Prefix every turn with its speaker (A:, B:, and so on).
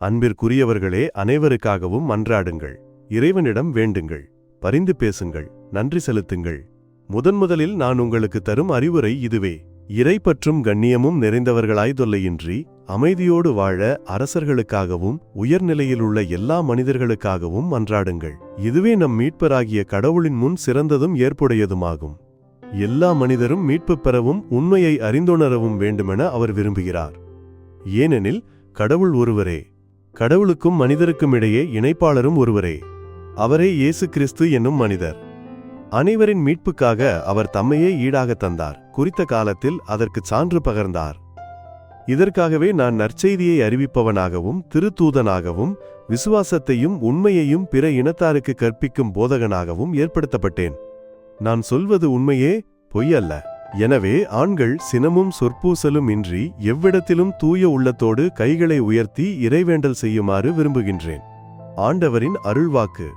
A: அன்பிற்குரியவர்களே, அனைவருக்காகவும் மன்றாடுங்கள். இறைவனிடம் வேண்டுங்கள். பரிந்து பேசுங்கள். நன்றி செலுத்துங்கள். முதன்முதலில் நான் உங்களுக்கு தரும் அறிவுரை இதுவே. இறைப்பற்றும் கண்ணியமும் நிறைந்தவர்களாய் தொல்லையின்றி அமைதியோடு வாழ அரசர்களுக்காகவும் உயர்நிலையிலுள்ள எல்லா மனிதர்களுக்காகவும் மன்றாடுங்கள். இதுவே நம் மீட்பராகிய கடவுளின் முன் சிறந்ததும் ஏற்புடையதுமாகும். எல்லா மனிதரும் மீட்பு பெறவும் உண்மையை அறிந்துணரவும் வேண்டுமென அவர் விரும்புகிறார். ஏனெனில் கடவுள் ஒருவரே. கடவுளுக்கும் மனிதருக்கும் இடையே இணைப்பாளரும் ஒருவரே. அவரே இயேசு கிறிஸ்து என்னும் மனிதர். அனைவரின் மீட்புக்காக அவர் தம்மையே ஈடாக தந்தார். குறித்த காலத்தில் அதற்கு சான்று பகர்ந்தார். இதற்காகவே நான் நற்செய்தியை அறிவிப்பவனாகவும் திருத்தூதனாகவும் விசுவாசத்தையும் உண்மையையும் பிற இனத்தாருக்கு கற்பிக்கும் போதகனாகவும் ஏற்படுத்தப்பட்டேன். நான் சொல்வது உண்மையே, பொய்யல்ல. எனவே ஆண்கள் சினமும் சொற்பூசலும் இன்றி எவ்விடத்திலும் தூய உள்ளத்தோடு கைகளை உயர்த்தி இறைவேண்டல் செய்யுமாறு விரும்புகின்றேன். ஆண்டவரின் அருள்வாக்கு.